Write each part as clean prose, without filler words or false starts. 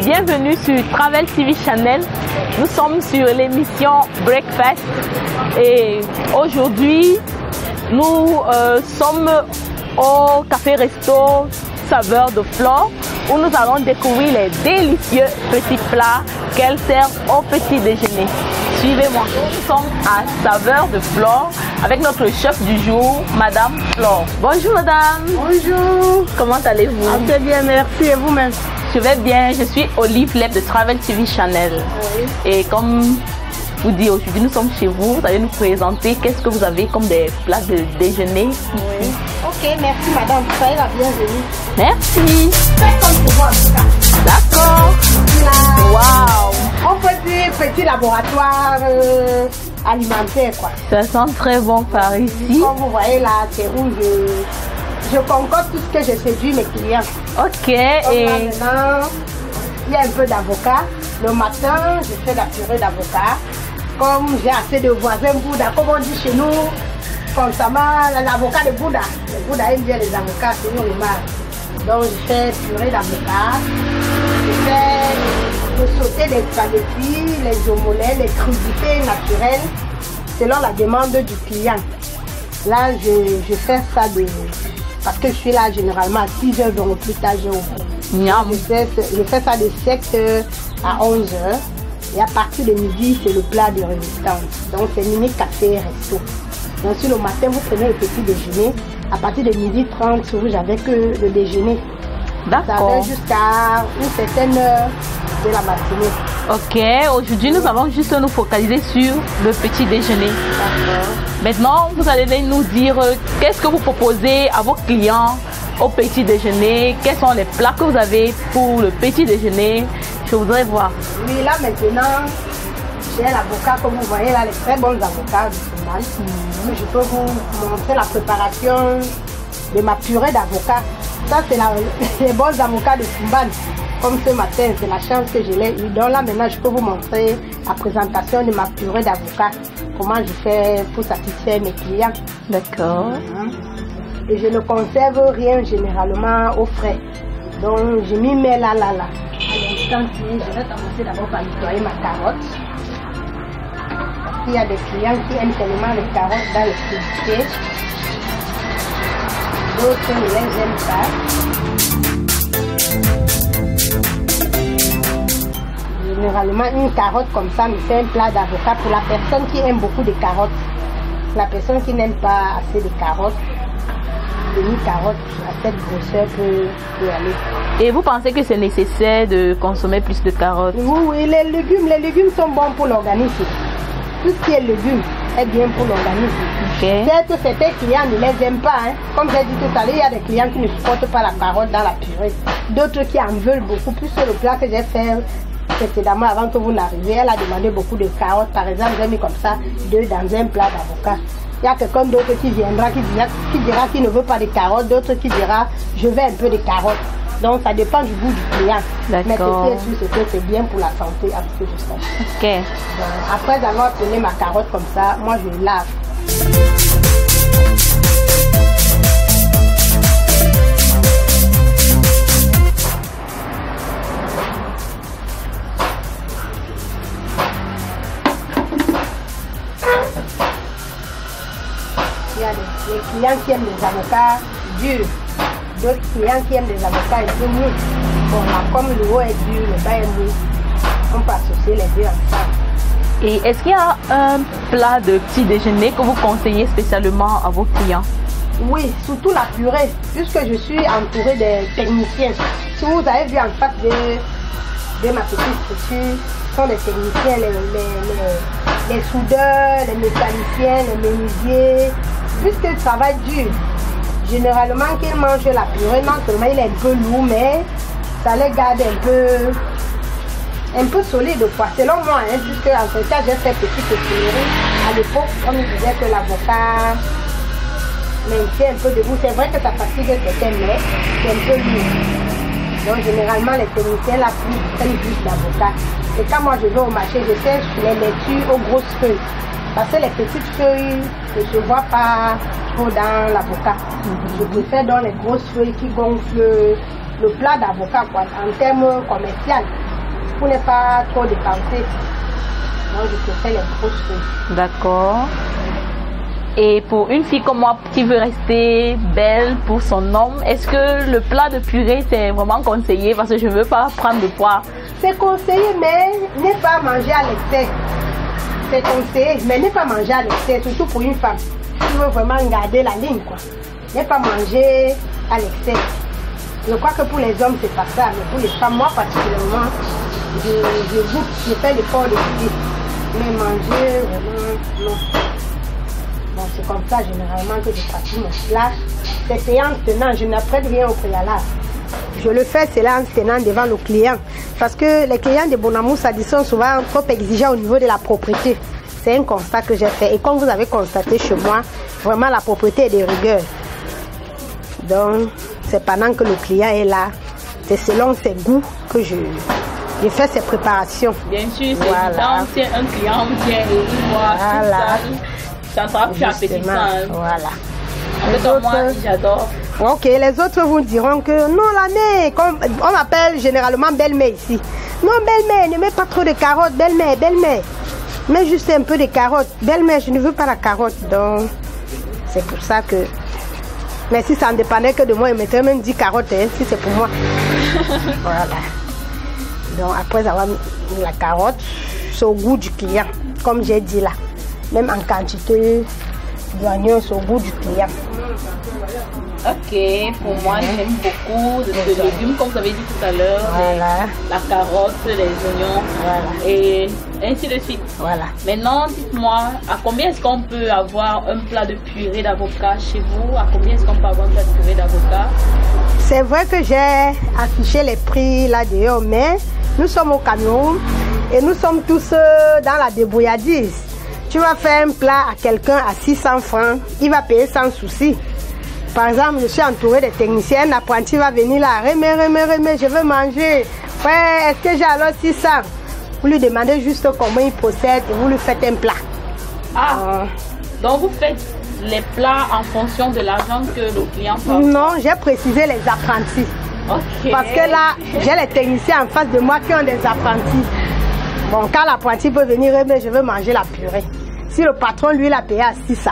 bienvenue sur Travel TV Channel. Nous sommes sur l'émission Breakfast et aujourd'hui nous sommes au café-resto Saveur de Flore où nous allons découvrir les délicieux petits plats qu'elle sert au petit déjeuner. Suivez-moi. Nous sommes à Saveur de Flore avec notre chef du jour, Madame Flore. Bonjour Madame. Bonjour. Comment allez-vous? Très bien, merci. Et vous-même? Je vais bien. Je suis Olive Leb de Travel TV Channel. Oui. Et comme vous dites aujourd'hui, nous sommes chez vous. Vous allez nous présenter qu'est-ce que vous avez comme des plats de déjeuner. Oui. Ok, merci Madame. Soyez la bienvenue. Merci. Faites comme pour moi en tout cas. D'accord. Waouh. On peut dire petit laboratoire alimentaire quoi. Ça sent très bon par ici. Comme vous voyez là, c'est où je concorde tout ce que je séduis mes clients. Ok. Comme là, Et maintenant, il y a un peu d'avocat. Le matin, je fais la purée d'avocat. Comme j'ai assez de voisins Bouddha, comme on dit chez nous, constamment l'avocat de Bouddha. Le Bouddha aime bien les avocats, c'est nous les mâles. Donc je fais purée d'avocat. Je sauter les spaghettis, les omolettes, les crudités naturelles, selon la demande du client. Là, je fais ça parce que je suis là généralement à 6h, donc plus tard j'ai ouvert. Je fais ça de 7h à 11h. Et à partir de midi, c'est le plat de résistance. Donc c'est mini café resto. Donc sur le matin, vous prenez le petit déjeuner. À partir de 12h30, rouge avec le déjeuner. Ça d'accord. va jusqu'à une certaine heure de la matinée. Ok. Aujourd'hui, nous allons juste nous focaliser sur le petit déjeuner. D'accord. Maintenant, vous allez nous dire qu'est-ce que vous proposez à vos clients au petit déjeuner. Quels sont les plats que vous avez pour le petit déjeuner? Je voudrais voir. Oui, là maintenant, j'ai l'avocat, comme vous voyez là, les très bons avocats du Sénégal. Je peux vous montrer la préparation de ma purée d'avocat. Ça, c'est les bons avocats de Fumban. Comme ce matin, c'est la chance que je l'ai eu. Donc là, maintenant, je peux vous montrer la présentation de ma purée d'avocat. Comment je fais pour satisfaire mes clients. D'accord. Et je ne conserve rien généralement au frais. Donc, je m'y mets là. À l'instant, je vais commencer d'abord par nettoyer ma carotte. Parce qu'il y a des clients qui aiment tellement les carottes dans les crudités. D'autres ne les aiment pas. Généralement, une carotte comme ça me fait un plat d'avocat pour la personne qui aime beaucoup de carottes. La personne qui n'aime pas assez de carottes, demi-carotte à cette grosseur peut aller. Et vous pensez que c'est nécessaire de consommer plus de carottes? Oui, les légumes sont bons pour l'organisme. Tout ce qui est légumes est bien pour l'organisme. Ok. Certes, certains clients ne les aiment pas. Comme j'ai dit tout à l'heure, il y a des clients qui ne supportent pas la carotte dans la purée. D'autres qui en veulent beaucoup. Plus sur le plat que j'ai fait précédemment, avant que vous n'arriviez, elle a demandé beaucoup de carottes. Par exemple, j'ai mis comme ça 2 dans un plat d'avocat. Il y a quelqu'un d'autre qui viendra, qui dira qu'il ne veut pas de carottes, d'autres qui dira je veux un peu de carottes. Donc ça dépend du goût du client. Mais ce qui est sûr, c'est que c'est bien pour la santé, à ce que je sache. Ok. Donc, après avoir tourné ma carotte comme ça, moi je lave. Il y a des clients qui aiment les avocats durs, d'autres clients qui aiment des avocats un peu mous. Bon, là, comme le haut est dur, le bas est mou, on peut associer les deux ensemble. Et est-ce qu'il y a un plat de petit déjeuner que vous conseillez spécialement à vos clients? Oui, surtout la purée, puisque je suis entourée de techniciens. Si vous avez vu en face de ma petite structure, ce sont des techniciens, les soudeurs, les mécaniciens, les menuisiers, puisqu'ils travaillent dur. Généralement, qu'ils mangent la purée, non seulement il est un peu lourd, mais ça les garde un peu solide, quoi. Selon moi, puisque en fait, j'ai fait petite épicerie. À l'époque, on me disait que l'avocat maintient un peu debout. C'est vrai que ça fatigue certains, mais c'est un peu lourd. Donc, généralement, les techniciens là prennent plus d'avocat. Et quand moi je vais au marché, je cherche les laitues aux grosses feuilles. Parce que les petites feuilles ne se voient pas trop dans l'avocat. Je préfère dans les grosses feuilles qui gonflent le plat d'avocat, quoi, en termes commerciaux. pour ne pas trop dépenser. Donc je préfère les grosses feuilles. D'accord. Et pour une fille comme moi qui veut rester belle pour son homme, est-ce que le plat de purée c'est vraiment conseillé parce que je ne veux pas prendre de poids? C'est conseillé, mais ne pas manger à l'excès. C'est conseillé, mais ne pas manger à l'excès, surtout pour une femme. Tu veux vraiment garder la ligne, quoi. Ne pas manger à l'excès. Je crois que pour les hommes, c'est pas ça, mais pour les femmes, moi particulièrement, je fais l'effort de quitter. Mais manger, vraiment, non. Bon, c'est comme ça généralement que je pratique mon plat. C'est séance tenant, je n'apprête rien au préalable. Je le fais séance tenant devant le client. Parce que les clients de Bon Amour Sadi sont souvent trop exigeants au niveau de la propreté. C'est un constat que j'ai fait. Et comme vous avez constaté chez moi, vraiment la propreté est de rigueur. Donc, c'est pendant que le client est là, c'est selon ses goûts que je fais ces préparations. Bien sûr, c'est évident. Si un client vient et il voit tout ça sera plus appétissant. Voilà. Les autres, moi, j'adore. Ok, les autres vous diront que non, la mère, comme on appelle généralement belle-mère ici. Non, belle-mère, ne mets pas trop de carottes, belle-mère, belle-mère. Mets juste un peu de carottes. Belle-mère, je ne veux pas la carotte. Donc, c'est pour ça que... Mais si ça ne dépendait que de moi, il mettrait même 10 carottes, hein, si c'est pour moi. Voilà. Donc, après avoir mis la carotte, c'est au goût du client, comme j'ai dit là. Même en quantité d'oignons, c'est au goût du client. Ok, pour moi, j'aime beaucoup de ce légume, comme vous avez dit tout à l'heure. Voilà. La carotte, les oignons, voilà. Et ainsi de suite. Voilà. Maintenant, dites-moi, à combien est-ce qu'on peut avoir un plat de purée d'avocat chez vous? À combien est-ce qu'on peut avoir un plat de purée d'avocat? C'est vrai que j'ai affiché les prix là-dehors, mais nous sommes au Cameroun et nous sommes tous dans la débrouillardise. Tu vas faire un plat à quelqu'un à 600 francs, il va payer sans souci. Par exemple, je suis entourée de techniciens, l'apprenti va venir là, remets, je veux manger. Ouais, est-ce que j'ai alors 600? Vous lui demandez juste comment il procède et vous lui faites un plat. Donc vous faites les plats en fonction de l'argent que le client fait? Non, j'ai précisé les apprentis. Okay. Parce que là, j'ai les techniciens en face de moi qui ont des apprentis. Bon, quand l'apprenti peut venir, mais je veux manger la purée. Si le patron, lui, l'a payé à 600,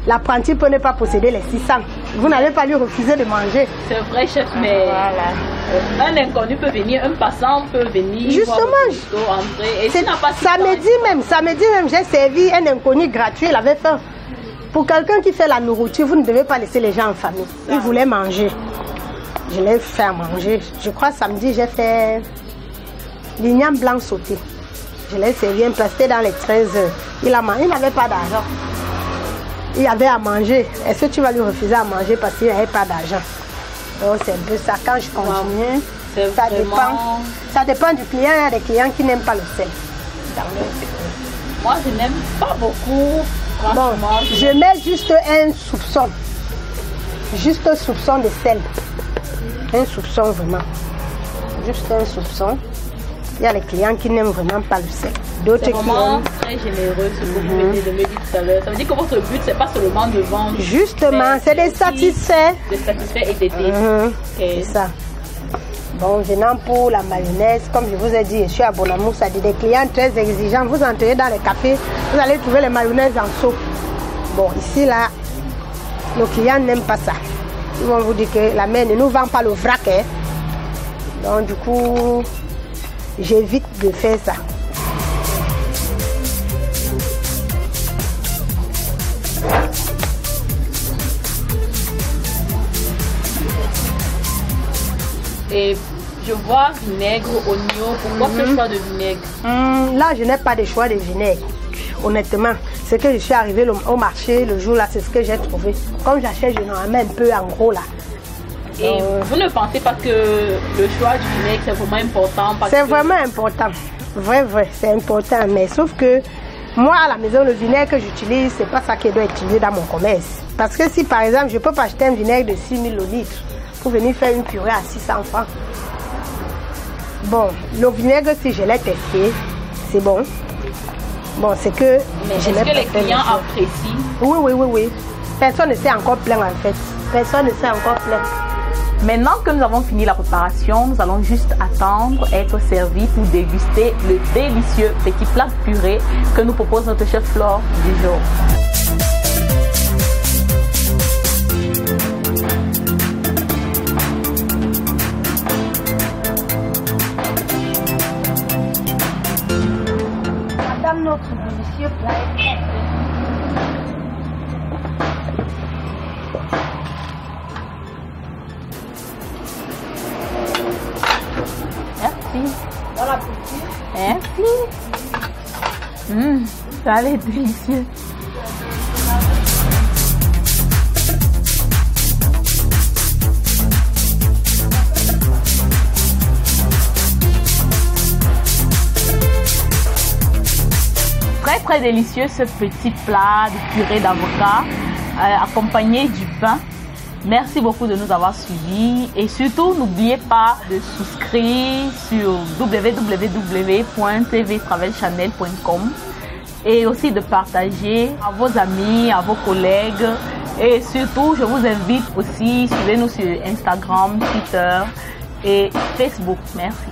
l'apprenti peut ne pas posséder les 600. Vous n'allez pas lui refuser de manger. C'est vrai, chef, mais un inconnu peut venir, un passant peut venir. Justement, entrer. Et samedi même, j'ai servi un inconnu gratuit, il avait faim. Pour quelqu'un qui fait la nourriture, vous ne devez pas laisser les gens en famille. Il voulait manger. Je l'ai fait à manger. Je crois samedi, j'ai fait l'igname blanc sauté. Je l'ai servi un plat, dans les 13 heures. Il n'avait pas d'argent. Il avait à manger. Est-ce que tu vas lui refuser à manger parce qu'il n'avait pas d'argent? Donc c'est un peu ça. Quand je continue, ça dépend du client. Il y a des clients qui n'aiment pas le sel. Moi, je n'aime pas beaucoup. Bon, je mets juste un soupçon. Juste un soupçon de sel. Un soupçon vraiment. Juste un soupçon. Il y a les clients qui n'aiment vraiment pas le sel. D'autres c'est vraiment très généreux ce que vous venez de me dire tout à l'heure. Ça veut dire que votre but, c'est pas seulement de vendre. Justement, c'est des satisfaits. Des satisfaits et d'aider. C'est ça. Bon, venant pour la mayonnaise, comme je vous ai dit, je suis à Bon Amour Sadi, des clients très exigeants. Vous entrez dans les cafés, vous allez trouver les mayonnaises en seau. Bon, ici, là, nos clients n'aiment pas ça. Ils vont vous dire que la mère ne nous vend pas le vrac. Hein. Donc, du coup, j'évite de faire ça. Et je vois vinaigre, oignon. Pourquoi ce choix de vinaigre? Là, je n'ai pas de choix de vinaigre. Honnêtement, c'est que je suis arrivée au marché le jour là, c'est ce que j'ai trouvé. Comme j'achète généralement un peu en gros là. Et vous ne pensez pas que le choix du vinaigre c'est vraiment important? C'est vraiment important. Vrai, c'est important. Mais sauf que moi à la maison, le vinaigre que j'utilise, c'est pas ça qui doit être utilisé dans mon commerce. Parce que si par exemple, je peux pas acheter un vinaigre de 6000 litres pour venir faire une purée à 600 francs. Bon, le vinaigre, si je l'ai testé, c'est bon. Bon, c'est que... Mais est-ce que les clients apprécient? Oui. Personne ne s'est encore plaint en fait. Personne ne s'est encore plaint. Maintenant que nous avons fini la préparation, nous allons juste attendre être servis pour déguster le délicieux petit plat purée que nous propose notre chef Flore du jour. Madame, notre délicieux plat est prêt. Merci. Bon appétit. Merci. Ça a l'air délicieux. Très délicieux ce petit plat de purée d'avocat accompagné du pain. Merci beaucoup de nous avoir suivis et surtout n'oubliez pas de souscrire sur www.tvtravelchannel.com et aussi de partager à vos amis, à vos collègues et surtout je vous invite aussi, suivez-nous sur Instagram, Twitter et Facebook. Merci.